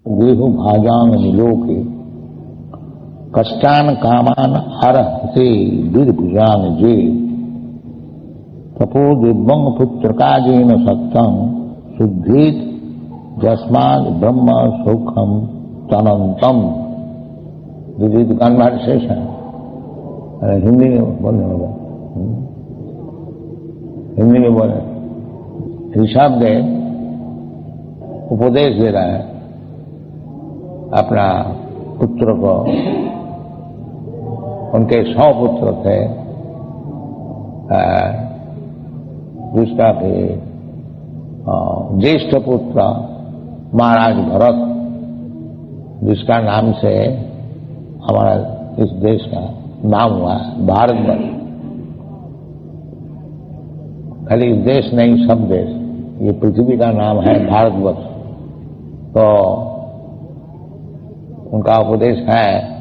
गेहु भाजांग निलोके कष्टान कामान हरहते दीर्घुजांग जे तपो दिव्यंग पुत्र काजेन सत्तं शुद्धेत जस्माद ब्रह्म सुखम तनंतम। विदित कन्वर्सेशन हिंदी में बोलने होगा, हिंदी में बोले। ऋषभ देव उपदेश दे रहा है अपना पुत्र को। उनके 100 पुत्र थे, जिसका भी ज्येष्ठ पुत्र महाराज भरत, जिसका नाम से हमारा इस देश का नाम हुआ भारतवर्ष। खाली देश नहीं, सब देश, ये पृथ्वी का नाम है भारतवर्ष। तो उनका उपदेश है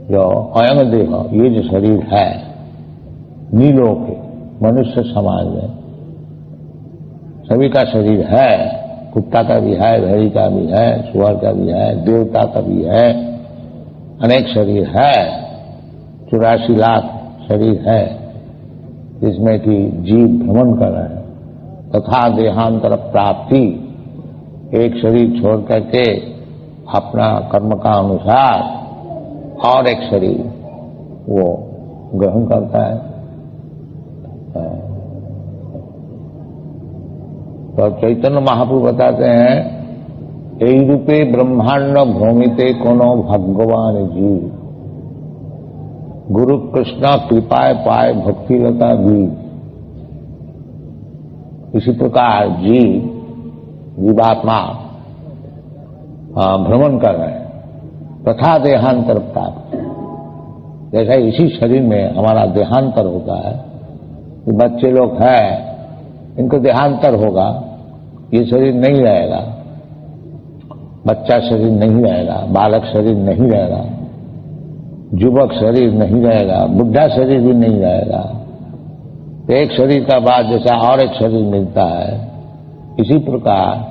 जो अयंग देह, ये जो शरीर है नीलों के मनुष्य समाज में सभी का शरीर है। कुत्ता का भी है, भेड़ी का भी है, सुअर का भी है, देवता का भी है, अनेक शरीर है। 84 लाख शरीर है जिसमें कि जीव भ्रमण कर रहे हैं। तथा देहांतर प्राप्ति, एक शरीर छोड़ करके अपना कर्म का अनुसार और एक शरीर वो ग्रहण करता है। तो चैतन्य महाप्रभु बताते हैं, यही रूपे ब्रह्मांड भ्रमिते कोनो भगवान जी, गुरु कृष्ण कृपाए पाए भक्तिलता भी। इसी प्रकार जीवात्मा भ्रमण कर रहे हैं। तथा देहांतर प्राप्त, जैसा इसी शरीर में हमारा देहांतर होता है। कि बच्चे लोग हैं, इनको देहांतर होगा, ये शरीर नहीं रहेगा, बच्चा शरीर नहीं रहेगा, बालक शरीर नहीं रहेगा, युवक शरीर नहीं रहेगा, बुढ़ा शरीर भी नहीं रहेगा। तो एक शरीर का बाद जैसा और एक शरीर मिलता है, इसी प्रकार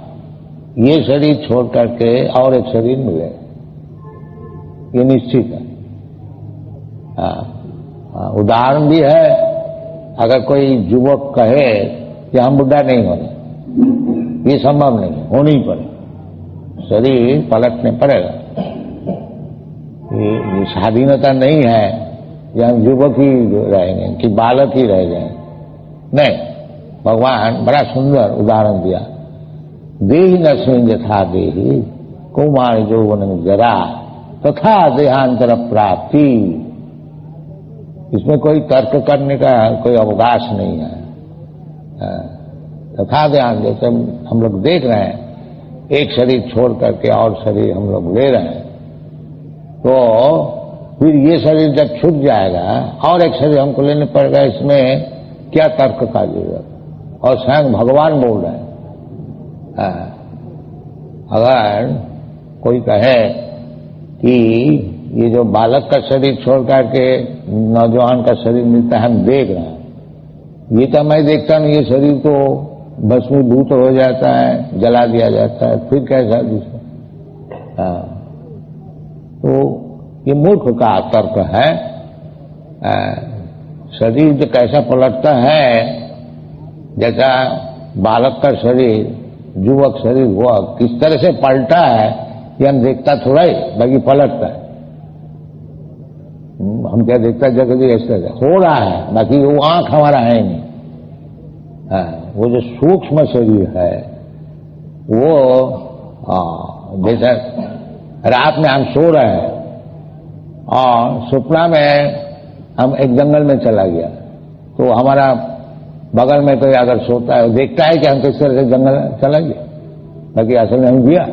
ये शरीर छोड़ करके और एक शरीर मिले, ये निश्चित है। उदाहरण भी है, अगर कोई युवक कहे कि हम बुढ़ा नहीं होने, ये संभव नहीं, होनी पड़े, शरीर पलटने पड़ेगा। ये स्वाधीनता नहीं है कि हम युवक ही रहेंगे कि बालक ही रह जाएंगे, नहीं। भगवान बड़ा सुंदर उदाहरण दिया। देहि नस्मिन् यथा देहि कौमार यौवन जरा तथा देहांतर प्राप्ति। इसमें कोई तर्क करने का कोई अवकाश नहीं है। तथा देहांत, जैसे हम लोग देख रहे हैं, एक शरीर छोड़ करके और शरीर हम लोग ले रहे हैं, तो फिर ये शरीर जब छूट जाएगा और एक शरीर हमको लेने पड़ेगा, इसमें क्या तर्क का जरूरत। और स्वयं भगवान बोल रहे हैं। अगर कोई कहे कि ये जो बालक का शरीर छोड़ करके नौजवान का शरीर मिलता है, हम देख रहे हैं, ये तो मैं देखता नहीं, ये शरीर तो भस्मीभूत हो जाता है, जला दिया जाता है, फिर कैसा दूसरा। तो ये मूर्ख का तर्क है। शरीर जो कैसा पलटता है, जैसा बालक का शरीर युवक शरीर हुआ, किस तरह से पलटा है ये हम देखता थोड़ा ही, बाकी पलटता है। हम क्या देखता जगह ऐसा हो रहा है, बाकी वो आंख हमारा है नहीं। वो जो सूक्ष्म शरीर है वो जैसा रात में हम सो रहे हैं और सपना में हम एक जंगल में चला गया, तो हमारा बगल में कोई अगर सोता है, देखता है कि हम किस तरह से जंगल चला गया, बाकी असल में हम गया।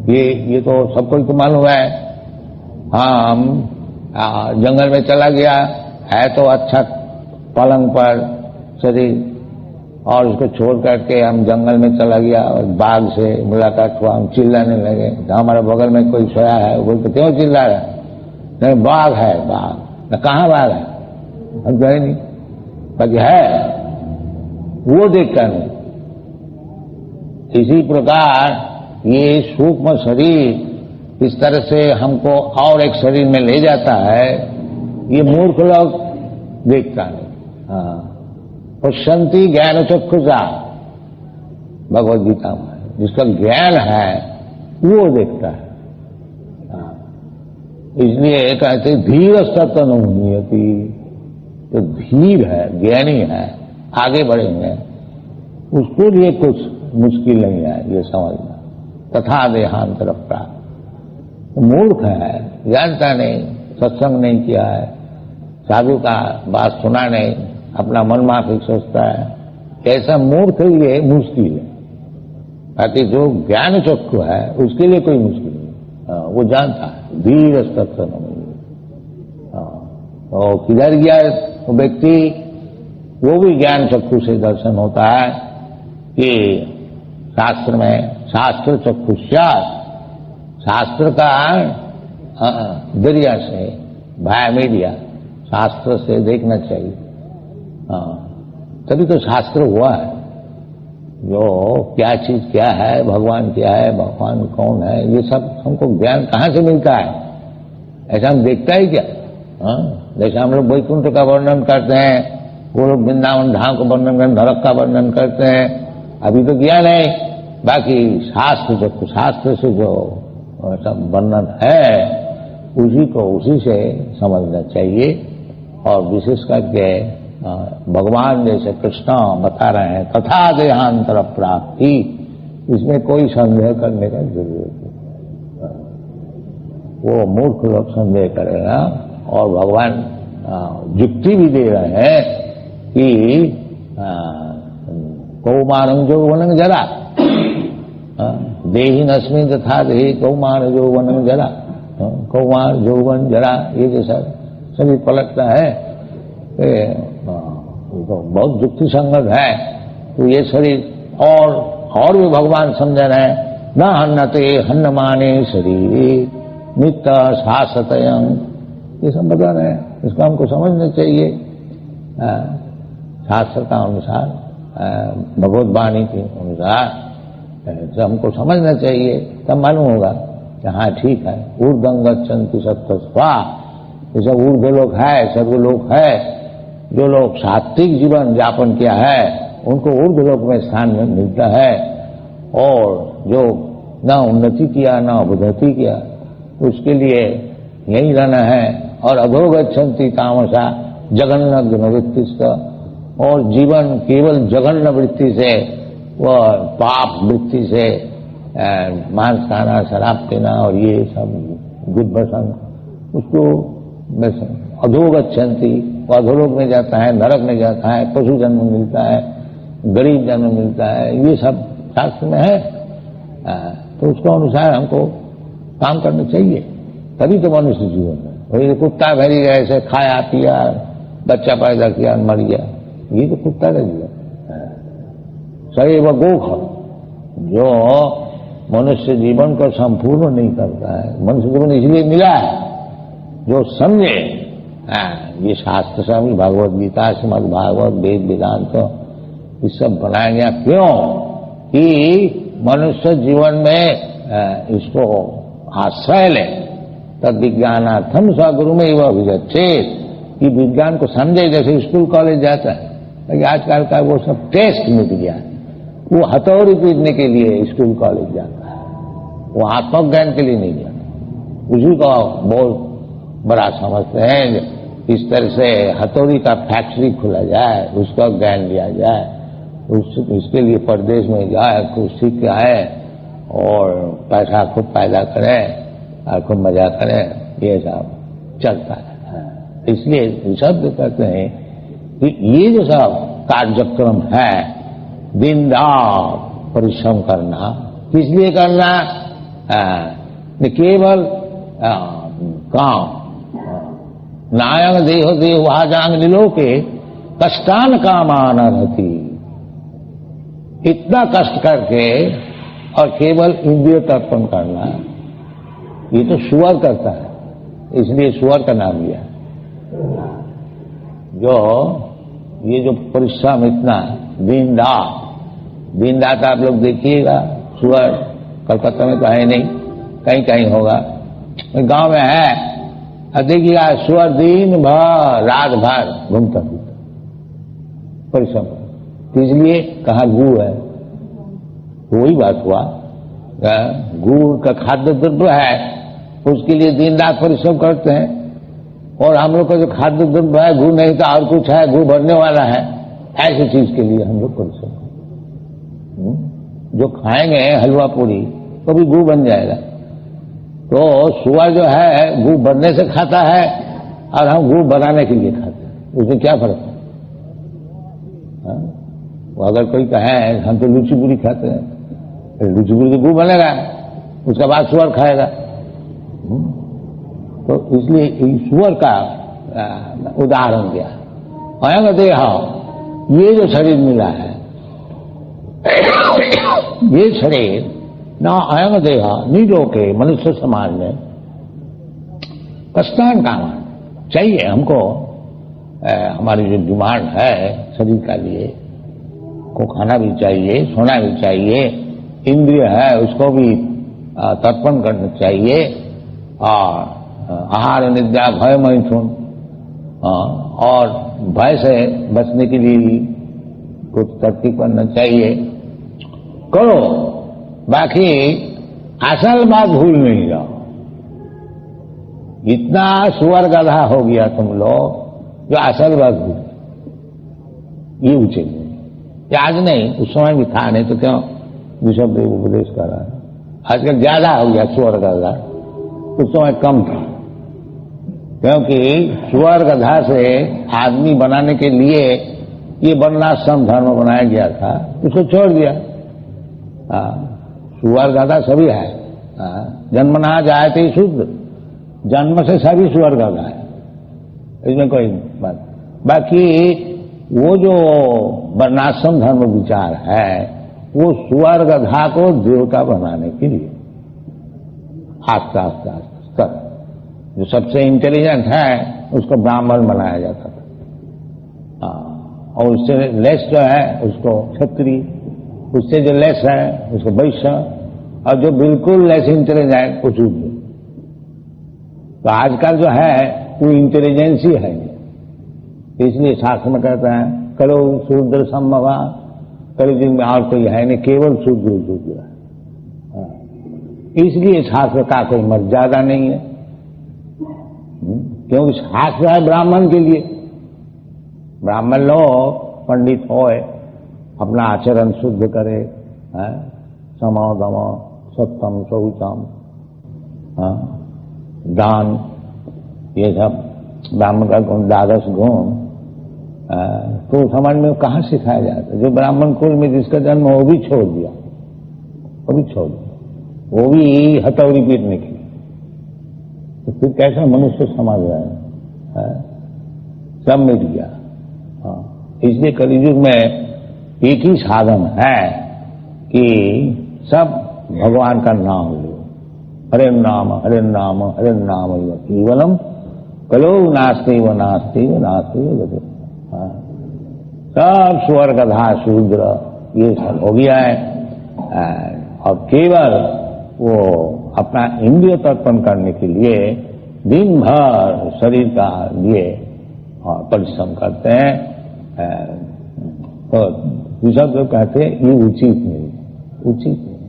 ये तो सबको तो मालूम है। हाँ, हम जंगल में चला गया है तो अच्छा पलंग पर शरीर, और उसको छोड़ करके हम जंगल में चला गया और बाघ से मुलाकात हुआ, हम चिल्लाने लगे। हमारे बगल में कोई सोया है, वो बोलते क्यों चिल्ला रहा है? नहीं, बाघ है, बाघ। कहाँ बाघ है? हम कहे नहीं, बाकी है, वो देखता नहीं। इसी प्रकार ये सूक्ष्म शरीर इस तरह से हमको और एक शरीर में ले जाता है, ये मूर्ख लोग देखता नहीं। हाँ, पश्यन्ति ज्ञान चक्षुषा, भगवद गीता में जिसका ज्ञान है वो देखता है। इसलिए कहते धीर सतन नियति, तो धीर है, ज्ञानी है, आगे बढ़ेंगे, उसके लिए कुछ मुश्किल नहीं है ये समझना। तथा देहांतर प्राप्त, मूर्ख है, जानता नहीं, सत्संग नहीं किया है, साधु का बात सुना नहीं, अपना मन माफिक सोचता है, ऐसा मूर्ख के लिए मुश्किल है। बाकी जो ज्ञान चक्षु है उसके लिए कोई मुश्किल नहीं, वो जानता है, धीर सत्संग। और किधर गया वो व्यक्ति, वो भी ज्ञान चक्षु से दर्शन होता है कि शास्त्र में शास्त्र चक्षुष्यात्, शास्त्र का दरिया से भाया मीडिया, शास्त्र से देखना चाहिए। तभी तो शास्त्र हुआ है, जो क्या चीज क्या है, भगवान क्या है, भगवान कौन है, ये सब हमको ज्ञान कहाँ से मिलता है? ऐसा हम देखता ही क्या? जैसे हम लोग वैकुंठ का वर्णन करते हैं, वो लोग वृंदावन धाम का वर्णन करते, नरक का वर्णन करते हैं, अभी तो किया नहीं। बाकी शास्त्र जो शास्त्र से जो सब वर्णन है उसी को उसी से समझना चाहिए। और विशेष करके भगवान जैसे कृष्ण बता रहे हैं तथा देहांतर प्राप्ति, इसमें कोई संदेह करने का जरूरत नहीं। वो मूर्ख लोग संदेह करेगा, और भगवान युक्ति भी दे रहे हैं कि कौमारं यौवनं जरा, देहि नस्मिन् तथा देहि कौमार यौवनं जरा, कौमार यौवन जरा, ये जैसा सभी पलटता है, तो बहुत युक्ति संगत है। तो ये शरीर और भी भगवान समझ रहे हैं, न हन्नते हन्नमाने शरीर नित्य शाश्वतयं, ये सब बता रहे हैं। इसको हमको समझना चाहिए शास्त्र का अनुसार, भगवत वाणी के अनुसार हमको समझना चाहिए, तब मालूम होगा कि हाँ ठीक है। ऊर्ध्वं गच्छन्ति सत्त्वस्वा, ये सब ऊर्ध्व लोग है, सर्वलोक है। जो लोग सात्विक जीवन यापन किया है उनको ऊर्ध्वलोक में स्थान मिलता है, और जो न उन्नति किया न अवधति किया उसके लिए यही रहना है। और अधोगच्छन्ति तामसा जघन्य वृत्ति, और जीवन केवल जघन्य वृत्ति से, वह पाप वृत्ति से, मांस खाना, शराब पीना और ये सब गुदभसन, उसको अधोगच्छन्ति, वो अधोलोक में जाता है, नरक में जाता है, पशु जन्म मिलता है, गरीब जन्म मिलता है, ये सब शास्त्र में है। तो उसको अनुसार हमको काम करना चाहिए, तभी तो मनुष्य जीवन है। वही कुत्ता भरी ऐसे खाया पिया, बच्चा पैदा किया, मर गया, ये तो कुत्ता का जीवन है। सदैव गोख, जो मनुष्य जीवन को संपूर्ण नहीं करता है। मनुष्य जीवन इसलिए मिला है जो समझे, ये शास्त्र से, भगवद गीता, श्रीमद् भागवत, वेद वेदांत, ये सब बनाया गया क्यों? कि मनुष्य जीवन में इसको आश्रय ले। तद विज्ञानार्थम सगुरु में वह विगच्छेद, कि विज्ञान को समझे। जैसे स्कूल कॉलेज जाता है, लेकिन आजकल का वो सब टेस्ट मिट गया, वो हथौड़ी पीटने के लिए स्कूल कॉलेज जाता है, वो आत्मज्ञान के लिए नहीं जाता। उसी को बहुत बड़ा समझते हैं। इस तरह से हथौड़ी का फैक्ट्री खुला जाए, उसका ज्ञान लिया जाए, उसके लिए प्रदेश में जाए, खूब सीख के आए और पैसा खूब पैदा करें और खूब मजा करें, ये सब चलता है। इसलिए शब्द कहते हैं कि ये जो सब कार्यक्रम है, दिन रात परिश्रम करना, किस लिए करना? केवल काम, नायंग देहो देह वाजांग निलोके कष्टान कामान रहती, इतना कष्ट करके और केवल इंद्रिय तर्पण करना, ये तो सुअर करता है, इसलिए सुअर का नाम लिया। जो ये जो परिश्रम इतना दिन रात, दिन रात आप लोग देखिएगा, सुअर कलकत्ता में तो है नहीं, कहीं कहीं होगा, गांव में है, अब देखिएगा सुअर दिन भर रात भर घूमता फिरता परिश्रम। तो इसलिए कहा गू है, वही बात हुआ, गुड़ का खाद्य द्रव्य है, उसके लिए दिन रात परिश्रम करते हैं। और हम लोग का जो खाद्य द्रव्य है गू नहीं तो और कुछ है, गू भरने वाला है, ऐसी चीज के लिए हम लोग परिश्रम करते। जो खाएंगे हलवा पूरी तो भी गू बन जाएगा। तो सुअर जो है गू भरने से खाता है और हम गू बनाने के लिए खाते हैं, उसमें क्या फर्क है? वो अगर कोई कहे हम तो लूची पूरी खाते हैं, लूची पूरी तो गू बनेगा, उसके बाद सुअर खाएगा। तो इसलिए सुअर का उदाहरण दिया। अयंग देह, ये जो शरीर मिला है, ये शरीर ना अयंग देह नीलोके मनुष्य समाज में कष्टान काम चाहिए हमको। हमारी जो डिमांड है शरीर का लिए, को खाना भी चाहिए, सोना भी चाहिए, इंद्रिय है उसको भी तर्पण करना चाहिए, और आहार निद्रा भय मैथुन, और भय से बचने के लिए कुछ तरकीब करना चाहिए, करो। बाकी असल बात भूल नहीं जाओ। इतना सुअर गधा हो गया तुम लोग जो असल बात भूल, ये उचित नहीं। ये आज नहीं, उस समय भी था, नहीं तो क्यों विशब देव उपदेश कर रहा है। आजकल ज्यादा हो गया सुअर गधा, उस समय कम था, क्योंकि सुअर गधा से आदमी बनाने के लिए ये वर्णाश्रम धर्म बनाया गया था, उसको छोड़ दिया। सुअर गधा सभी है, जन्मना जायते शुद्ध, जन्म से सभी सुअर गधा है, इसमें कोई बात। बाकी वो जो वर्णाश्रम धर्म विचार है वो सुअर गधा को देवता बनाने के लिए आस्ते आस्ते आस्ते जो सबसे इंटेलिजेंट है उसको ब्राह्मण बनाया जाता था, और उससे लेस जो है उसको क्षत्रिय, उससे जो लेस है उसको वैश्य, और जो बिल्कुल लेस इंटेलिजेंट वो शूद्र। तो आजकल जो है वो इंटेलिजेंस ही है, इसलिए शास्त्र में कहते हैं करो शूद्र संभवा, कलयुग में और कोई है नहीं, केवल शूद्र शूद्र है। इसलिए शास्त्र का कोई मर्यादा नहीं है, क्योंकि शास्त्र है ब्राह्मण के लिए। ब्राह्मण लोग पंडित होए, अपना आचरण शुद्ध करे, समो दमो सत्यम शौचम, दान, ये सब ब्राह्मण का गुण, द्वादश गुण, तो समाज में कहाँ सिखाया जाता है? जो ब्राह्मण कुल में जिसका जन्म वो भी छोड़ दिया, वो भी छोड़ दिया, वो भी हथौड़ी पीटने के लिए, तो फिर कैसा मनुष्य समाज है? सब मिट गया। इसलिए कलयुग में एक ही साधन है कि सब भगवान का नाम लो, हरे नाम हरे नाम हरे नाम केवलम कलो नास्ते व नास्ते व नास्ते व। सब स्वर गधा शूद्र ये सब हो गया है, और केवल वो अपना इंद्रिय तर्पण करने के लिए दिन भर शरीर का लिए और परिश्रम करते हैं। तो विशद लोग कहते हैं ये उचित नहीं, उचित नहीं।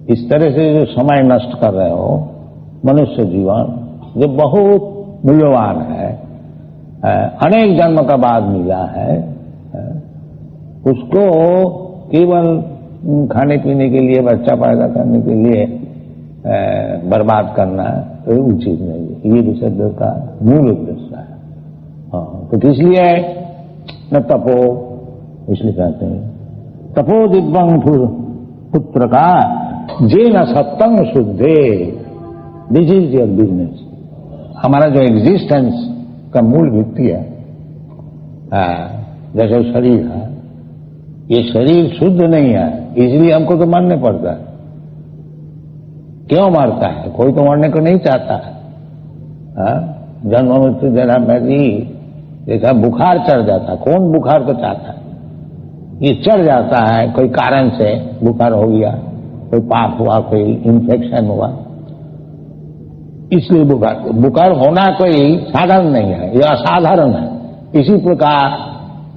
इस तरह से जो समय नष्ट कर रहे हो, मनुष्य जीवन जो बहुत मूल्यवान है, अनेक जन्म का बाद मिला है, उसको केवल खाने पीने के लिए, बच्चा पैदा करने के लिए बर्बाद करना तो उचित नहीं है। ये विशुद्ध का मूल उद्देश्य है। तो किस लिए न तपो, इसलिए कहते हैं तपो दिव्यं पुत्र का जे न सत्तंग शुद्धे, दिस इज योर बिजनेस। हमारा जो एग्जिस्टेंस का मूल भित्ति है, जैसे शरीर है, ये शरीर शुद्ध नहीं है, इसलिए हमको तो मरने पड़ता है। क्यों मरता है? कोई तो मरने को नहीं चाहता है। जन्म मृत्यु जरा मैरी जैसा बुखार चढ़ जाता, कौन बुखार को चाहता है? ये चढ़ जाता है कोई कारण से, बुखार हो गया, कोई पाप हुआ, कोई इन्फेक्शन हुआ, इसलिए बुखार होना कोई साधारण नहीं है, यह असाधारण है। इसी प्रकार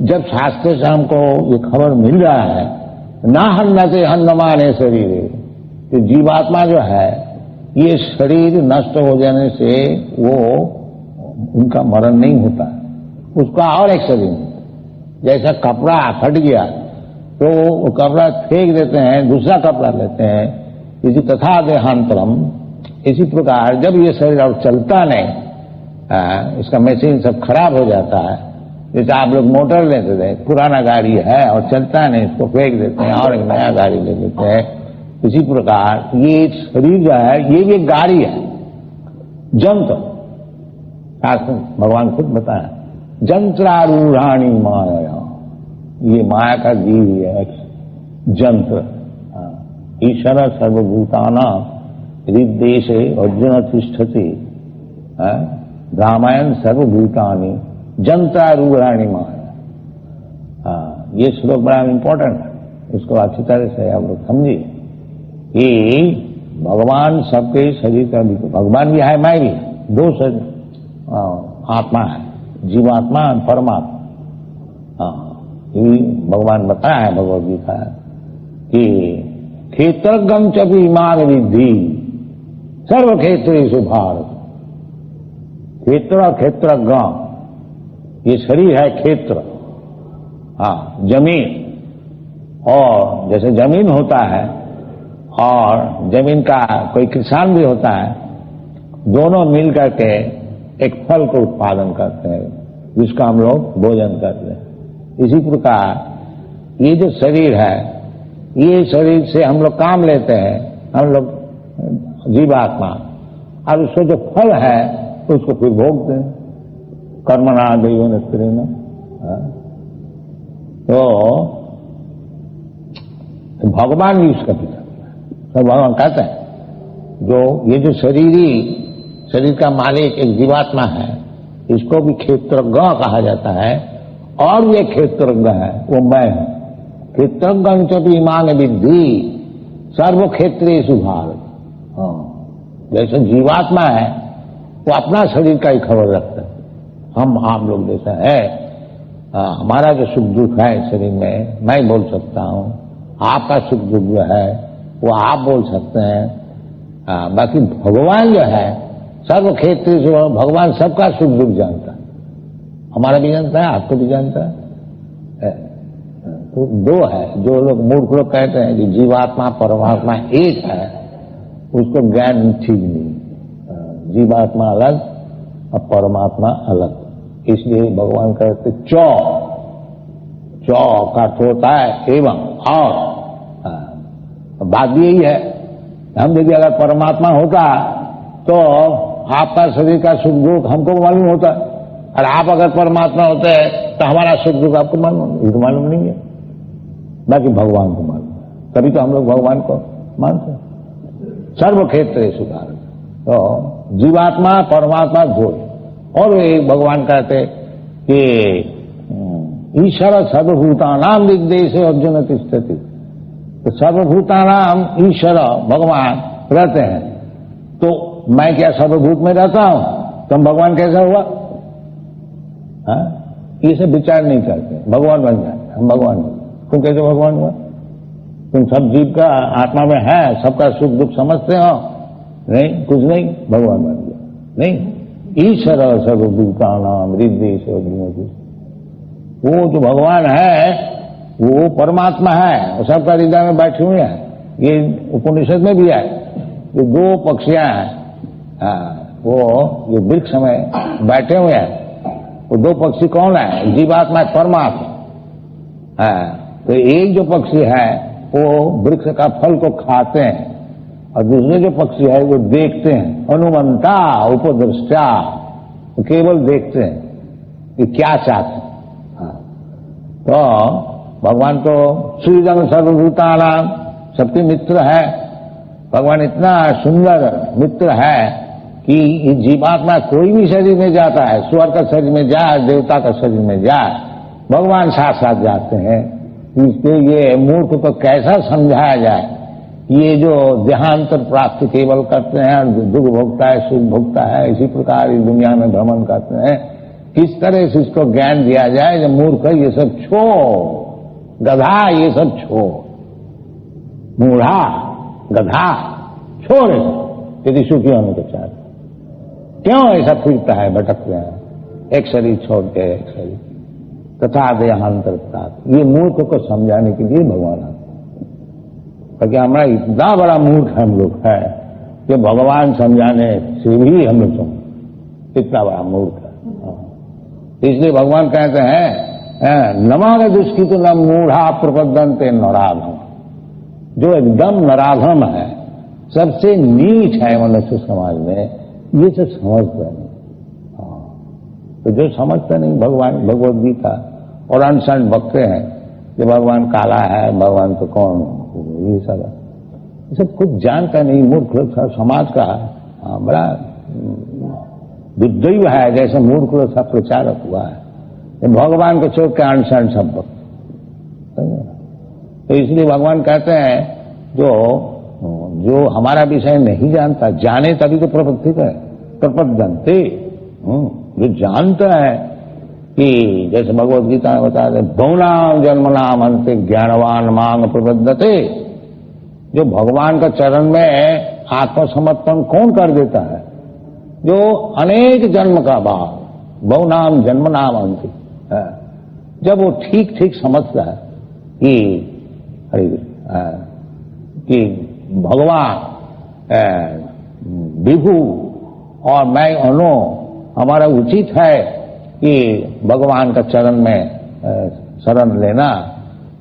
जब शास्त्र से हमको ये खबर मिल रहा है, ना हन्नते हन्नमाने शरीर, तो जीवात्मा जो है ये शरीर नष्ट हो जाने से वो उनका मरण नहीं होता, उसका और एक शरीर होता। जैसा कपड़ा फट गया तो वो कपड़ा फेंक देते हैं, दूसरा कपड़ा लेते हैं, इसी तथा देहांतरम। इसी प्रकार जब ये शरीर अब चलता नहीं, इसका मशीन सब खराब हो जाता है, जैसे आप लोग मोटर लेते थे, पुराना गाड़ी है और चलता नहीं, इसको फेंक देते हैं और एक नया गाड़ी ले लेते हैं। इसी प्रकार ये शरीर जो है ये भी एक गाड़ी है, जंत्र। शास्त्र भगवान खुद बताया, जंत्रारूढ़ाणी माया, ये माया का जीव है, जंत्र। ईश्वर सर्वभूताना हृदेश अर्जुन तिष्ठति, रामायण सर्वभूतानि जंत्रारूढ़ाणी माया। ये श्लोक बड़ा इंपॉर्टेंट है, इसको अच्छी तरह से आप लोग समझिए कि भगवान सबके शरीर का भी, भगवान भी है, मैं भी, दो शरीर आत्मा है, जीवात्मा और परमात्मा। ये भगवान बताया है भगवद गीता कि क्षेत्रज्ञं च इमान विद्धि सर्व क्षेत्रेषु भारत। क्षेत्र और क्षेत्रज्ञ, ये शरीर है क्षेत्र, जमीन। और जैसे जमीन होता है और जमीन का कोई किसान भी होता है, दोनों मिलकर के एक फल को उत्पादन करते हैं जिसका हम लोग भोजन करते हैं। इसी प्रकार ये जो शरीर है, ये शरीर से हम लोग काम लेते हैं, हम लोग जीवात्मा, और उसको जो फल है उसको फिर भोगते हैं, कर्मणा दैवेन स्त्रीण। तो भगवान भी उसका पिता, तो भगवान कहते हैं जो ये जो शरीर का मालिक एक जीवात्मा है, इसको भी क्षेत्रज्ञ कहा जाता है, और ये क्षेत्रज्ञ है, वो मैं हूं। क्षेत्रज्ञ चपी इमान विद्धि सर्व क्षेत्रेषु भारत। जैसे जीवात्मा है वो अपना शरीर का ही खबर रखता है, हम आप लोग जैसा है, हमारा जो सुख दुख है शरीर में मैं बोल सकता हूं, आपका सुख दुख जो है वो आप बोल सकते हैं। बाकी भगवान जो है सर्व क्षेत्र से, भगवान सबका सुख दुख जानता है, हमारा भी जानता है, आपको भी जानता है। तो दो है, जो लोग मूर्ख लोग कहते हैं कि जीवात्मा परमात्मा एक है, उसको ज्ञान ठीक नहीं। जीवात्मा अलग और परमात्मा अलग, इसलिए भगवान कहते चौ का अर्थ होता है एवं और। बात भी यही है, हम देखिए अगर परमात्मा होता तो आपका शरीर का सुख दुख हमको मालूम होता, और आप अगर परमात्मा होते तो हमारा सुख दुख आपको मालूम नहीं है, बाकी भगवान को मालूम है। तभी तो हम लोग भगवान को मानते हैं। सर्व क्षेत्रेषु भारत, तो जीवात्मा परमात्मा दो, और एक भगवान कहते कि ईश्वर सर्वभूतानाम दिग्देश अर्जुन तिष्ठति। तो सर्वभूतानाम ईश्वर भगवान रहते हैं, तो मैं क्या सर्वभूत में रहता हूं, तुम भगवान कैसा हुआ? ये सब विचार नहीं करते, भगवान बन जाए, हम भगवान बन। तुम कैसे भगवान हुआ? तुम सब जीव का आत्मा में है, सबका सुख दुख समझते हो? नहीं, कुछ नहीं, भगवान बन गया। नहीं, ईश्वर सर्वभूतानाम हृदेश अर्जुन। वो जो भगवान है वो परमात्मा है, वो सबका हृदय में बैठे हुए हैं। ये उपनिषद में भी है, ये दो पक्षियां हैं, वो जो वृक्ष में बैठे हुए हैं, वो दो पक्षी कौन है? जीवात्मा परमात्मा। तो एक जो पक्षी है वो वृक्ष का फल को खाते हैं, और दूसरे जो पक्षी है वो देखते हैं, अनुमंता उपदृष्टा, तो केवल देखते हैं कि क्या चाहते हैं। तो भगवान तो श्रीजन सर्वभूतानाम सबके मित्र है। भगवान इतना सुंदर मित्र है कि जीवात्मा कोई भी शरीर में जाता है, स्वर्ग का शरीर में जाए, देवता का शरीर में जाए, भगवान साथ साथ जाते हैं। इसके ये मूर्ख को कैसा समझाया जाए। ये जो देहांतर प्राप्ति केवल करते हैं और दुख भोगता है, सुख भोगता है, इसी प्रकार इस दुनिया में भ्रमण करते हैं, किस तरह से इसको ज्ञान दिया जाए। जो मूर्ख है ये सब छोड़, गधा ये सब छोड़, मूढ़ा गधा छोड़, यदि सुखी होने को चाहते। क्यों ऐसा फिरता है, भटक रहे हैं, एक शरीर छोड़ के एक शरीर, तथा देहांतर प्राप्त। ये मूर्ख को समझाने के लिए भगवान आते हैं। क्योंकि हमारा इतना बड़ा मूर्ख हम लोग है कि भगवान समझाने से भी हम लोग इतना बड़ा मूर्ख है। इसलिए भगवान कहते हैं नमाग दुष्की तो न मूढ़ा प्रबद्धन्ते नराधम। जो एकदम नराधम है, सबसे नीच है मनुष्य समाज में, ये सब समझता नहीं। तो जो समझता नहीं, भगवान भगवद गीता और अनशन बकते हैं कि भगवान काला है, भगवान तो कौन, ये सब कुछ जानता नहीं। मूर्ख लोग समाज का बड़ा दुर्दैव है, जैसे मूर्ख लोग सब प्रचारक हुआ है, भगवान को छोड़ के अनशन सब बकते। तो इसलिए भगवान कहते हैं जो हमारा विषय नहीं जानता, जाने तभी तो प्रबुद्धित है, प्रबद्धन्ते। जो जानता है कि जैसे भगवद गीता में बताते हैं बहुनाम जन्मनाम अंते ज्ञानवान मांग प्रबद्धते। जो भगवान का चरण में आत्मसमर्पण कौन कर देता है, जो अनेक जन्म का बाद, बहुनाम जन्मनाम अंते, जब वो ठीक ठीक समझता है कि भगवान विभु और मैं अनु, हमारा उचित है कि भगवान का चरण में शरण लेना।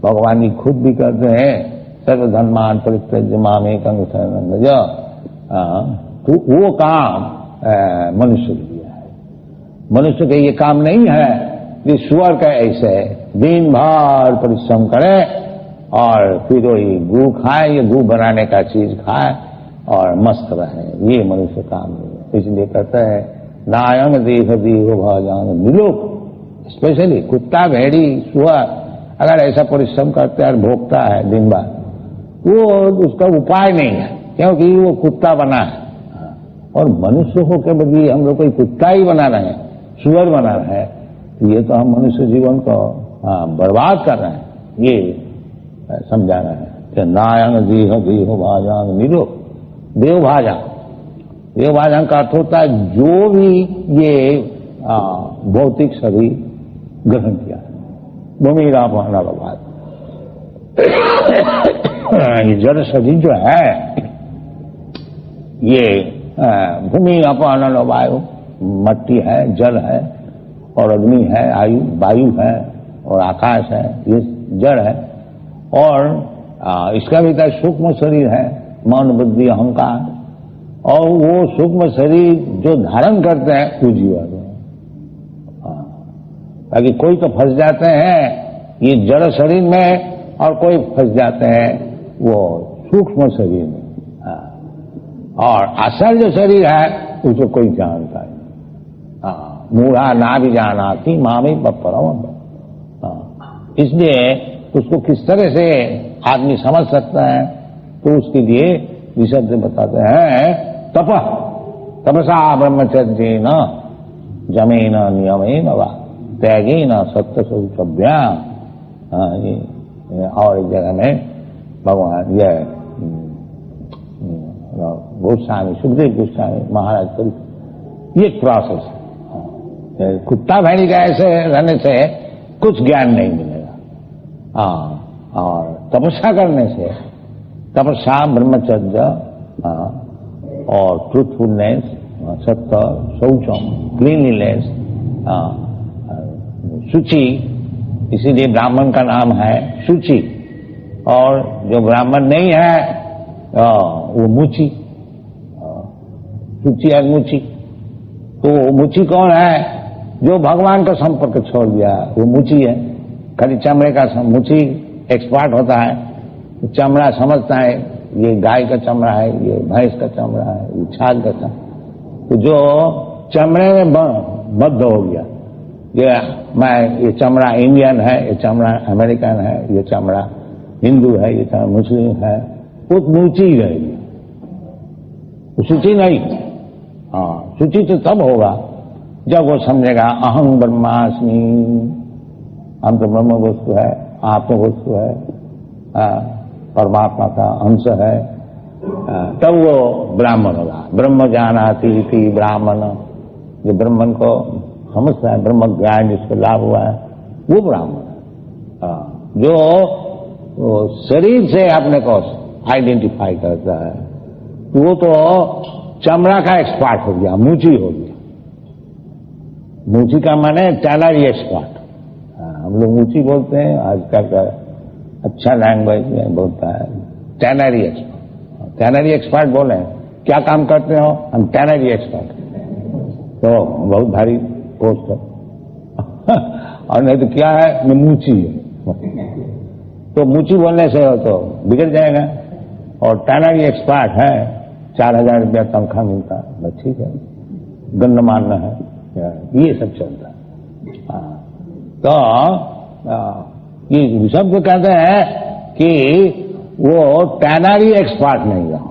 भगवान जी खुद भी कहते हैं सर्वधर्मान परित्यज्य मामेकं शरणं व्रज। तो वो काम मनुष्य के लिए है। मनुष्य का ये काम नहीं है कि सुअर का ऐसे दिन भर परिश्रम करे और फिर वही गू खाए, ये गू बनाने का चीज खाए और मस्त रहे। ये मनुष्य काम नहीं है। इसलिए कहते हैं नायंग देह देह भाजांग मिलोक। स्पेशली कुत्ता, भेड़ी, सुअर अगर ऐसा परिश्रम करते हैं और भोगता है दिन भर, वो उसका उपाय नहीं है, क्योंकि वो कुत्ता बना है। और मनुष्य हो के बदले हम लोग कोई कुत्ता ही बना रहे हैं, सुअर बना रहे हैं, तो ये तो हम मनुष्य जीवन को बर्बाद कर रहे हैं। ये समझा रहे हैं कि नायंग देह देह भाजांग मिलो देव भाजा। देव भाजन का अर्थ होता है जो भी ये भौतिक शरीर ग्रहण किया, भूमि रापहना भगवान। ये जड़ शरीर जो है, ये भूमि अपहरण वायु, मट्टी है, जल है और अग्नि है, वायु है और आकाश है, ये जड़ है। और इसका भीतर सूक्ष्म शरीर है, मन बुद्धि अहंकार, और वो सूक्ष्म शरीर जो धारण करते हैं वो जीवन है। ताकि कोई तो फंस जाते हैं ये जड़ शरीर में और कोई फंस जाते हैं वो सूक्ष्म शरीर में। और असल जो शरीर है उसको कोई जानता है। मूढ़ा ना भी जाना थी मामी परम। इसलिए उसको किस तरह से आदमी समझ सकता है, तो उसके लिए विशद से बताते हैं तपसा ब्रह्मचर्येन जमेन नियमेन वा त्यागेन सत्य शौचभ्याम। और एक जगह में भगवान ये गोस्वामी सुखदेव गोस्वामी महाराज ये प्रोसेस है। कुत्ता भेड़ी का ऐसे रहने से कुछ ज्ञान नहीं मिलेगा। और तपस्या करने से, तपस्या ब्रह्मचर्य और ट्रूथफुलनेस, सत्य, शौचम, क्लीनलीनेस, शुचि, इसीलिए ब्राह्मण का नाम है शुचि। और जो ब्राह्मण नहीं है वो मुचि, शुचि और मुचि। तो मुचि कौन है? जो भगवान का संपर्क छोड़ दिया वो मुचि है। खाली चमड़े का मुचि एक्सपर्ट होता है, चमड़ा समझता है ये गाय का चमड़ा है, ये भैंस का चमड़ा है, ये छाल का चमड़ा। तो जो चमड़े में बद्ध हो गया ये चमड़ा इंडियन है, ये चमड़ा अमेरिकन है, ये चमड़ा हिंदू है, ये चमड़ा मुस्लिम है, वो ऊंची रहेगी, सूची नहीं। हाँ, सूची तो तब होगा जब वो समझेगा अहं ब्रह्मास्मि, हम तो ब्रह्म वस्तु है, आत्म वस्तु है, परमात्मा का अंश है, तब वो ब्राह्मण होगा। ब्रह्म जानाति इति ब्राह्मण, जो ब्रह्मन को समझता है, ब्रह्म ज्ञान जिसको लाभ हुआ है, वो ब्राह्मण है। जो शरीर से अपने को आइडेंटिफाई करता है, वो तो चमड़ा का एक्सपर्ट हो गया, मूची हो गया। मूची का माने टैनरी एक्सपर्ट। हम लोग मूची बोलते हैं, आजकल का अच्छा लैंग्वेज में बोलता है टैनरी एक्सपर्ट। टैनरी एक्सपर्ट बोले क्या काम करते हो? हम टैनरी एक्सपर्ट। तो बहुत भारी पोस्ट है और नहीं तो क्या है, मैं मूची है। तो मूची बोलने से हो तो बिगड़ जाएगा। और टैनरी एक्सपर्ट है, 4000 रुपया तनख्वाह मिलता है, बस ठीक है, गंद मारना है, ये सब चलता है। तो ये सब कहते हैं कि वो टैनरी एक्सपर्ट नहीं रहा,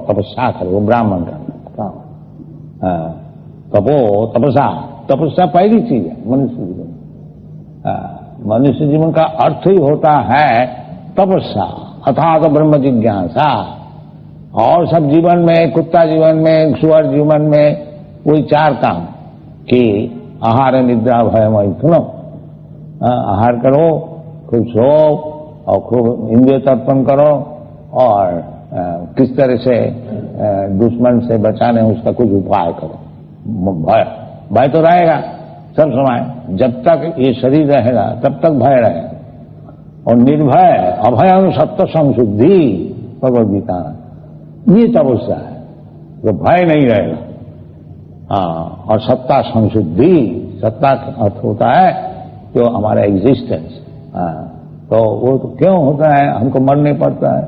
तपस्या करे, वो ब्राह्मण का काम। तपस्या पहली चीज है मनुष्य जीवन। मनुष्य जीवन का अर्थ ही होता है तपस्या, अथात ब्रह्म जिज्ञासा। और सब जीवन में, कुत्ता जीवन में, सुअर जीवन में वही 4 काम कि आहार निद्रा भय मैथुनम। आहार करो, खूब सो और खूब इंद्रिय तर्पण करो, और किस तरह से दुश्मन से बचाने उसका कुछ उपाय करो। भय तो रहेगा सब समय, जब तक ये शरीर रहेगा तब तक भय रहेगा। और निर्भय अभय सत्य संशुद्धि, भगवद गीता, ये तपस्या है, जो भय नहीं रहेगा। और सत्ता संशुद्धि, सत्ता का अर्थ होता है जो हमारा एग्जिस्टेंस। तो वो तो क्यों होता है, हमको मरने पड़ता है,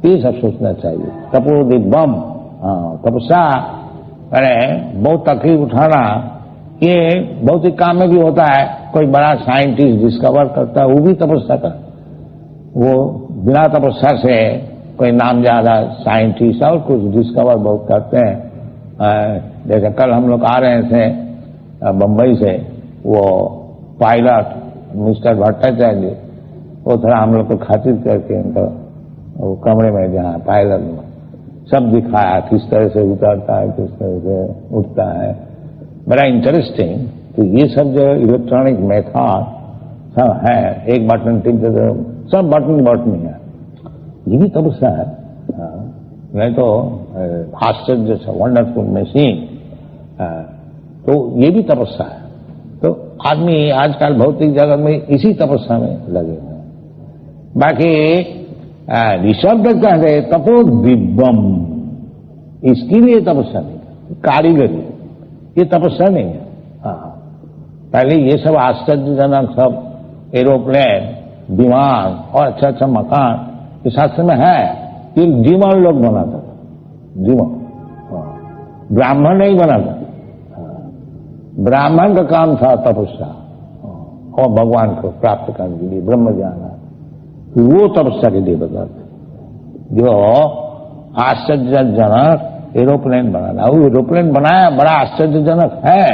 ये सब सोचना चाहिए। तपोदिव्यम, तपस्या अरे बहुत तकलीफ उठाना, ये भौतिक काम में भी होता है। कोई बड़ा साइंटिस्ट डिस्कवर करता है, वो भी तपस्या करता है। वो बिना तपस्या से कोई नाम ज्यादा साइंटिस्ट और कुछ डिस्कवर बहुत करते हैं। जैसे कल हम लोग आ रहे थे बंबई से, वो पायलट मिस्टर भट्टाचार्य, वो थोड़ा हम लोग को खातिर करके उनका वो कमरे में जहाँ पायलट में सब दिखाया, किस तरह से उतरता है, किस तरह से उठता है। बड़ा इंटरेस्टिंग। तो ये सब जो इलेक्ट्रॉनिक मेथड सब है, एक बटन टिप दे, सब बटन है, ये भी तपस्या है। नहीं तो आश्चर्य से वंडरफुल मशीन, तो ये भी तपस्या है। तो आदमी आजकल भौतिक जगत में इसी तपस्या में लगे हुए हैं। बाकी ऋषभ कहते हैं तपोदिव्यम, इसके लिए तपस्या नहीं, कारीगरी, ये तपस्या नहीं है। पहले ये सब आश्चर्यजनक सब एरोप्लेन, विमान और अच्छा अच्छा मकान ये शास्त्र में है, ये जीवन लोग बनाता था, जीवन, ब्राह्मण नहीं बनाता। ब्राह्मण का काम था तपस्या और भगवान को प्राप्त करने के लिए ब्रह्म ज्ञान, वो तपस्या के लिए बताते। जो आश्चर्यजनक एरोप्लेन बनाना, वो एरोप्लेन बनाया बड़ा आश्चर्यजनक है,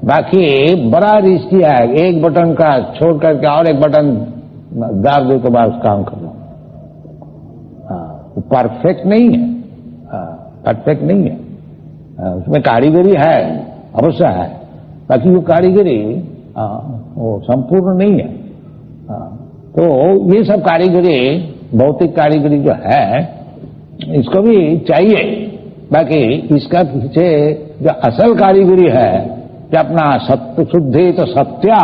बाकी बड़ा रिस्की है। एक बटन का छोड़ करके और एक बटन दाब दे तो बस काम करना, वो परफेक्ट नहीं है, परफेक्ट नहीं है। उसमें कारीगरी है, अवश्य है, बाकी वो कारीगरी वो संपूर्ण नहीं है। तो ये सब कारीगरी, भौतिक कारीगरी जो है, इसको भी चाहिए। बाकी इसका पीछे जो असल कारीगरी है कि अपना सत्य शुद्धि तो सत्या,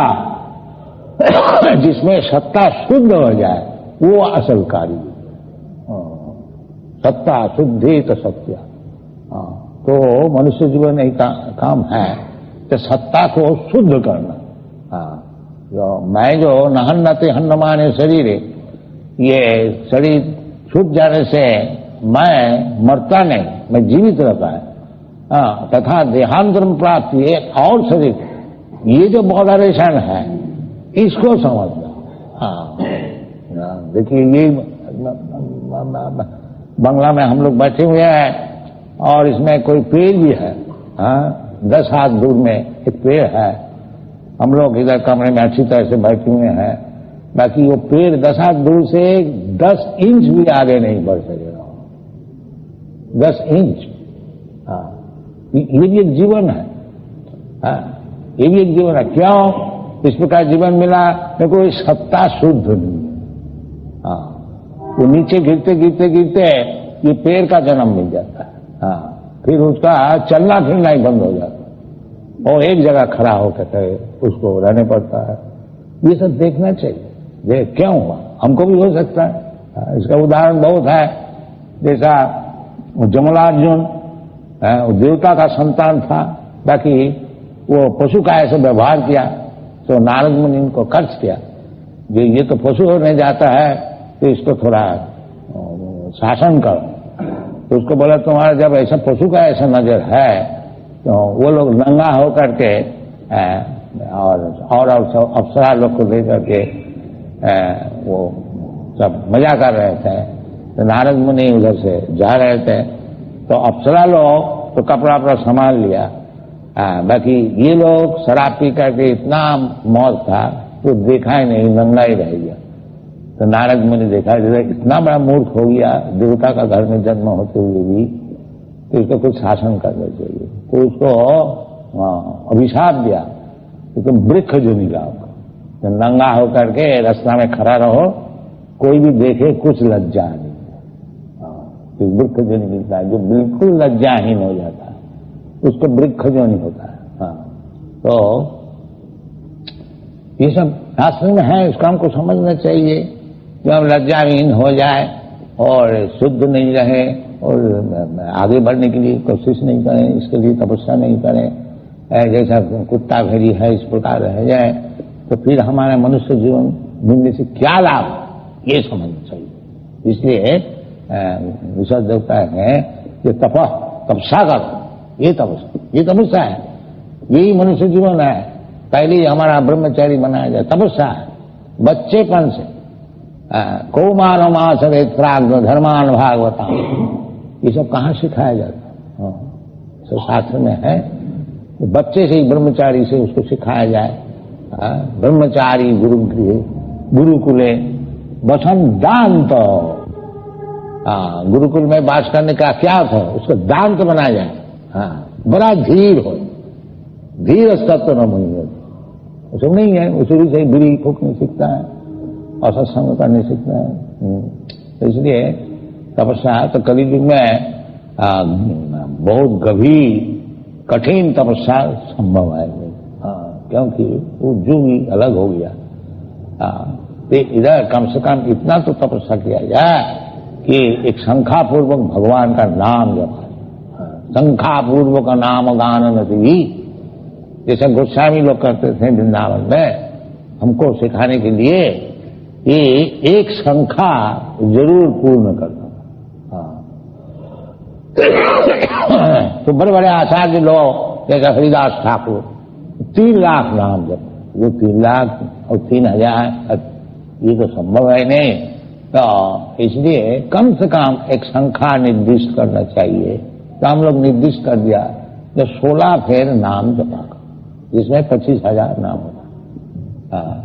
जिसमें सत्ता शुद्ध हो जाए, वो असल कारीगरी। सत्ता शुद्धि तो सत्या, तो मनुष्य जीवन में काम है कि सत्ता को शुद्ध करना। जो मैं जो नहन्नते हन्नमाने शरीर, ये शरीर छूट जाने से मैं मरता नहीं, मैं जीवित रहता है। हाँ, तथा देहांतरम प्राप्ति एक और शरीर, ये जो मॉडरेशन है इसको समझना। हाँ, देखिए ये बंगला में हम लोग बैठे हुए हैं और इसमें कोई पेड़ भी है, हाँ, 10 हाथ दूर में एक पेड़ है, हम लोग इधर कमरे में अच्छी तरह से बैठे हुए हैं, बाकी वो पेड़ 10 हाथ दूर से 10 इंच भी आगे नहीं बढ़ सकेगा, 10 इंच। हाँ, ये भी एक जीवन है। हाँ, ये भी एक जीवन है। क्यों इस प्रकार जीवन मिला? मेरे को सत्ता शुद्ध नहीं। हाँ, वो नीचे गिरते गिरते गिरते ये पेड़ का जन्म मिल जाता है। हाँ, फिर उसका चलना फिरना ही बंद हो जाता है और एक जगह खड़ा होकर उसको रहने पड़ता है। ये सब देखना चाहिए, ये क्यों हुआ, हमको भी हो सकता है। हाँ, इसका उदाहरण बहुत है। जैसा जमलार्जुन वो देवता का संतान था, बाकी वो पशु का ऐसे व्यवहार किया तो नारद मुनि इनको कर्ज किया, ये तो पशु होने जाता है तो इसको थोड़ा शासन करो। तो उसको बोला तुम्हारा जब ऐसा पशु का ऐसा नजर है तो वो लोग नंगा होकर के और अप्सरा लोग को लेकर के वो सब मजा कर रहे थे। तो नारद मुनि उधर से जा रहे थे तो अप्सरा लोग तो कपड़ा अपना संभाल लिया, बाकी ये लोग शराब पी करके इतना मौत था तो देखा ही नहीं, नंगा ही रह गया। तो नारद मुनि देखा इतना बड़ा मूर्ख हो गया, देवता का घर में जन्म होते हुए भी, तो इसको कुछ शासन करना चाहिए। तो उसको अभिशाप दिया कि तुम वृक्ष जो निकाल, तो नंगा होकर के रास्ता में खड़ा रहो, कोई भी देखे कुछ लज्जा नहीं। तो वृक्ष जो नहीं मिलता है, जो बिल्कुल लज्जाहीन हो जाता है उसको वृक्ष जो नहीं होता है। हाँ, तो ये सब शास्त्र में है, इसको हमको समझना चाहिए। जब हम लज्जाहीन हो जाए और शुद्ध नहीं रहे और आगे बढ़ने के लिए कोशिश नहीं करें, इसके लिए तपस्या नहीं करें, जैसा कुत्ता भेड़ी है इस प्रकार रह जाए, तो फिर हमारा मनुष्य जीवन मिलने से क्या लाभ, ये समझना चाहिए। इसलिए विशद देवता है कि तपस्या करो, ये तपस्या है, यही मनुष्य जीवन है। पहले ही हमारा ब्रह्मचारी बनाया जाए, तपस्या है। बच्चेपन से कौमार मासरे प्राग्ञ धर्मान भागवता, ये सब कहाँ सिखाया जाता है? तो शास्त्र में है, तो बच्चे से ही ब्रह्मचारी से उसको सिखाया जाए। ब्रह्मचारी गुरुकुले वसन दान, तो गुरुकुल में वास करने का क्या अर्थ है? उसको दान तो बनाया जाए। हाँ, बड़ा धीर हो, धीर सत्य न मुनि, उसमें नहीं है, उसे भी सही बुरी फूकने सीखता है और सत्संग करने सीखता है। तो इसलिए तपस्या तो कलियुग में बहुत गंभीर कठिन तपस्या संभव है। क्योंकि वो युग ही अलग हो गया। तो इधर कम से कम इतना तो तपस्या किया जाए कि एक शंखा पूर्वक भगवान का नाम जपा, शंखा पूर्वक नाम गान नदी, जैसे गोस्वामी लोग करते थे वृंदावन में, हमको सिखाने के लिए ये एक शंखा जरूर पूर्ण करना। तो बड़े बड़े आचार्य लोग जैसे हरिदास ठाकुर 3 लाख नाम जप, वो 3 लाख और 3000 ये तो संभव है नहीं। तो इसलिए कम से कम एक संख्या निर्दिष्ट करना चाहिए। तो हम लोग निर्दिष्ट कर दिया जो 16 फेर नाम जपा, जिसमें 25,000 नाम होगा।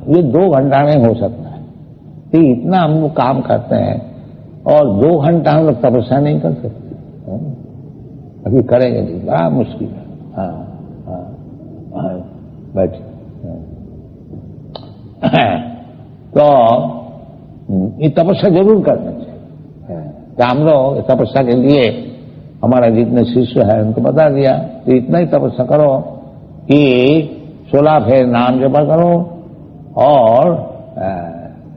ये 2 घंटा में हो सकता है। तो इतना हम लोग काम करते हैं और 2 घंटा हम लोग तपस्या नहीं कर सकते, अभी करेंगे नहीं, बड़ा मुश्किल है। बैठ तो ये तपस्या जरूर करना चाहिए। तो हम लोग तपस्या के लिए हमारा जितने शिष्य है उनको बता दिया, तो इतना ही तपस्या करो कि 16 फेर नाम जपा करो और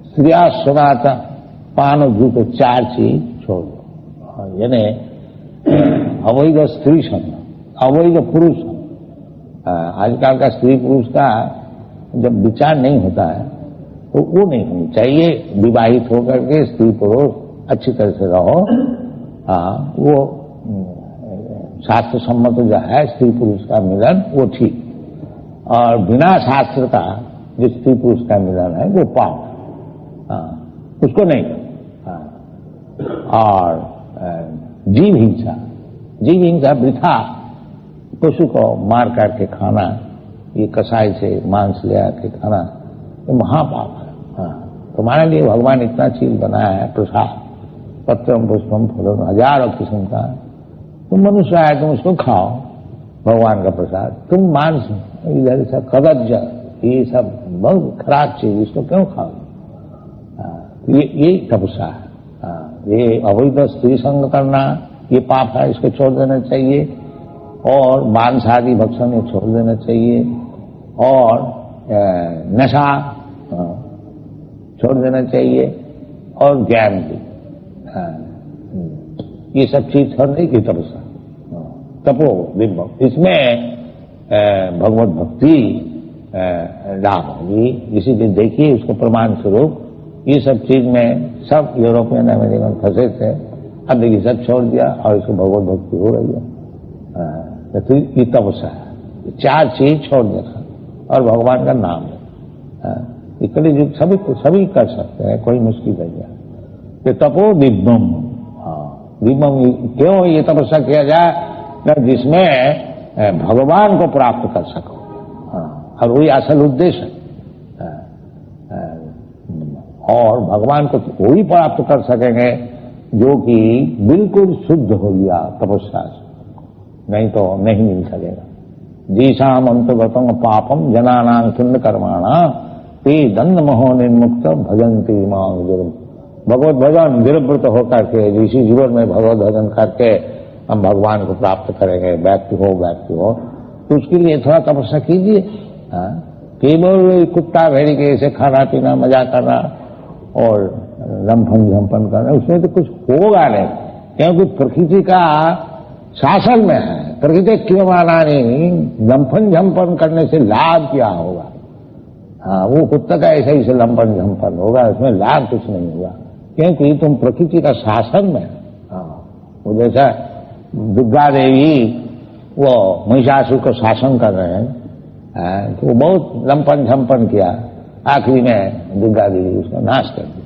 स्त्रिया सुनाता पान धूप 4 चीज छोड़ दो। यानी अवैध स्त्री संग, अवैध पुरुष। आजकल का स्त्री पुरुष का जब विचार नहीं होता है तो वो नहीं होनी चाहिए। विवाहित होकर के स्त्री पुरुष अच्छी तरह से रहो। वो शास्त्र सम्मत जो है स्त्री पुरुष का मिलन वो ठीक, और बिना शास्त्र का जो स्त्री पुरुष का मिलन है वो पाप, उसको नहीं। और जीव हिंसा वृथा पशु को मार करके खाना, ये कसाई से मांस ले आके खाना, ये महापाप है। तुम्हारे लिए भगवान इतना चीज बनाया है, प्रसाद, पत्रम पुष्पम फूलम, हजारों किस्म का, तुम मनुष्य है, तुम उसको खाओ, भगवान का प्रसाद। तुम मांस इधर सब कदज, ये सब बहुत खराब चीज, इसको क्यों खाओ? ये तपस्या है। ये अवैध स्त्री संग करना ये पाप है, इसको छोड़ देना चाहिए। और मांस आदि भक्षण ये छोड़ देना चाहिए, और नशा छोड़ देना चाहिए, और ज्ञान भी, ये सब चीज छोड़ने की तपस्या, तपो बिंब, इसमें भगवत भक्ति लाभ होगी। इसीलिए देखिए इसको प्रमाण स्वरूप ये सब चीज में सब यूरोपियन अमेरिकन फंसे थे, अब देखिए सब छोड़ दिया और इसको भगवत भक्ति हो रही है। तो ये तपस्या है, चार चीज छोड़ देना और भगवान का नाम है। ये कलियुग सभी कर सकते हैं, कोई मुश्किल नहीं है। तो तपो दिव्यम, दिव्यम क्यों ये तपस्या किया जाए? जिसमें भगवान को प्राप्त कर सको, और वही असल उद्देश्य है। और भगवान को वही प्राप्त कर सकेंगे जो कि बिल्कुल शुद्ध हो गया तपस्या से, नहीं तो नहीं मिल सकेगा। जीशाम अंतगतम पापम जनानां पुण्य कर्माणा ते दंड महो निर्मुक्त भजंती मांग दुर्म। भगवत भजन निरवृत होकर के इसी जीवन में भगवत भजन करके हम भगवान को प्राप्त करेंगे, व्यक्ति हो, तो उसके लिए थोड़ा तपस्या कीजिए। केवल कुत्ता भेड़ी के ऐसे खाना पीना मजा करना और लंफन झंपन करना, उसमें तो कुछ होगा नहीं, क्योंकि प्रकृति का शासन में है। प्रकृति क्रियमाना नहीं, लंफन झंपन करने से लाभ क्या होगा? वो कुत्ता का ऐसा ही लंफन झंपन होगा, उसमें लाभ कुछ नहीं होगा, क्योंकि तुम प्रकृति का शासन में। वो जैसा दुर्गा देवी वो महिषासुर को शासन कर रहे हैं, तो वो बहुत लंपन झंपन किया, आखिरी में दुर्गा देवी उसका नाश कर दी।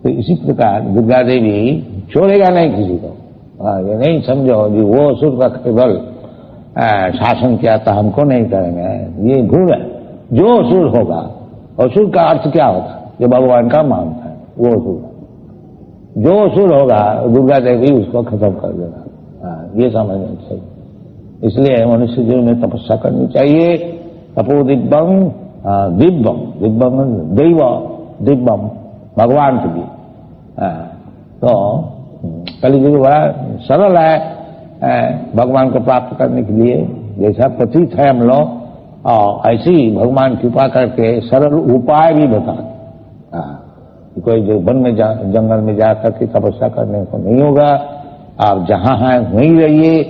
तो इसी प्रकार दुर्गा देवी छोड़ेगा नहीं किसी को। ये नहीं समझो कि वो असुर का केवल शासन किया था, हमको नहीं करेंगे, ये भूल है। जो असुर होगा, असुर का अर्थ क्या होता है? जो भगवान का मानता है वो असुर है। जो असुर होगा दुर्गा देवी उसको खत्म कर देगा, ये समझना चाहिए। इसलिए मनुष्य जीवन में तपस्या करनी चाहिए। तपो दिव्यम, दिव्यम दैव दिव्यम, भगवान के लिए। तो कलियुग बड़ा सरल है भगवान को प्राप्त करने के लिए, जैसा प्रतीत है हम लोग, और ऐसी भगवान कृपा करके सरल उपाय भी बताते। कोई जो वन में जंगल में जाकर के तपस्या करने को नहीं होगा, आप जहां हैं वहीं रहिए।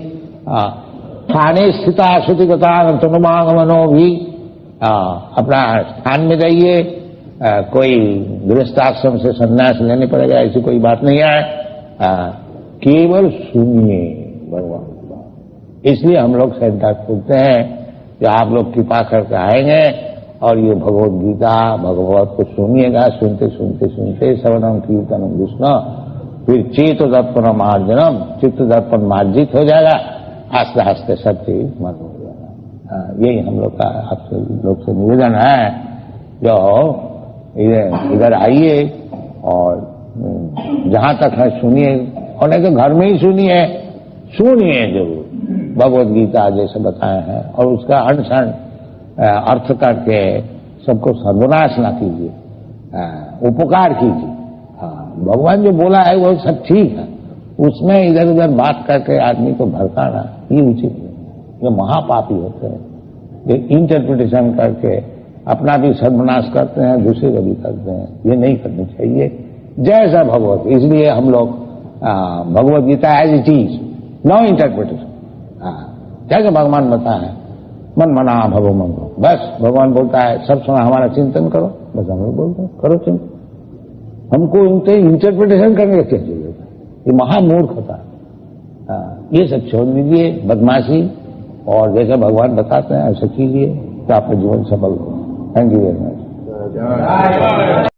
स्थाने स्थिता श्रुतिगता तनुमागमनो भी, अपना स्थान में रहिए। कोई गृहस्थाश्रम से संन्यास लेने पड़ेगा ऐसी कोई बात नहीं है। केवल सुनिए भगवान की बात। इसलिए हम लोग सेंटर खोलते हैं कि आप लोग कृपा करके आएंगे और ये भगवत गीता भगवत को सुनिएगा। सुनते सुनते सुनते श्रवणम कीर्तनम विष्णु, फिर चेत दर्पण मार्जनम, चित्त दर्पण मार्जित हो जाएगा। आस्ते आस्ते सब चीज मन हो जाएगा। यही हम लोग का आपसे लोग से निवेदन है। जो इधर आइए और जहां तक है सुनिए, और नहीं तो घर में ही सुनिए जरूर। भगवत गीता जैसे बताए हैं, और उसका अनशन अर्थ करके सबको सर्वनाश ना कीजिए, उपकार कीजिए। भगवान जो बोला है वो सब ठीक है, उसमें इधर उधर बात करके आदमी को भड़काना ये उचित नहीं। ये महापापी होते हैं, ये इंटरप्रिटेशन करके अपना भी सर्वनाश करते हैं, दूसरे को भी करते हैं। ये नहीं करनी चाहिए। जैसा भगवत, इसलिए हम लोग Bhagavad Gita as it is, no interpretation. जैसे भगवान बताए मन मना भगव मंगो, बस भगवान बोलता है सब सुना, हमारा चिंतन करो, बस हम लोग बोलते हैं करो चिंतन। हमको इंटरप्रिटेशन करने का क्या चाहिए? ये महामूर्खता है। ये सब छोड़ दीजिए, बदमाशी, और जैसा भगवान बताते हैं ऐसा कीजिए तो आपका जीवन सफल हो। Thank you very much.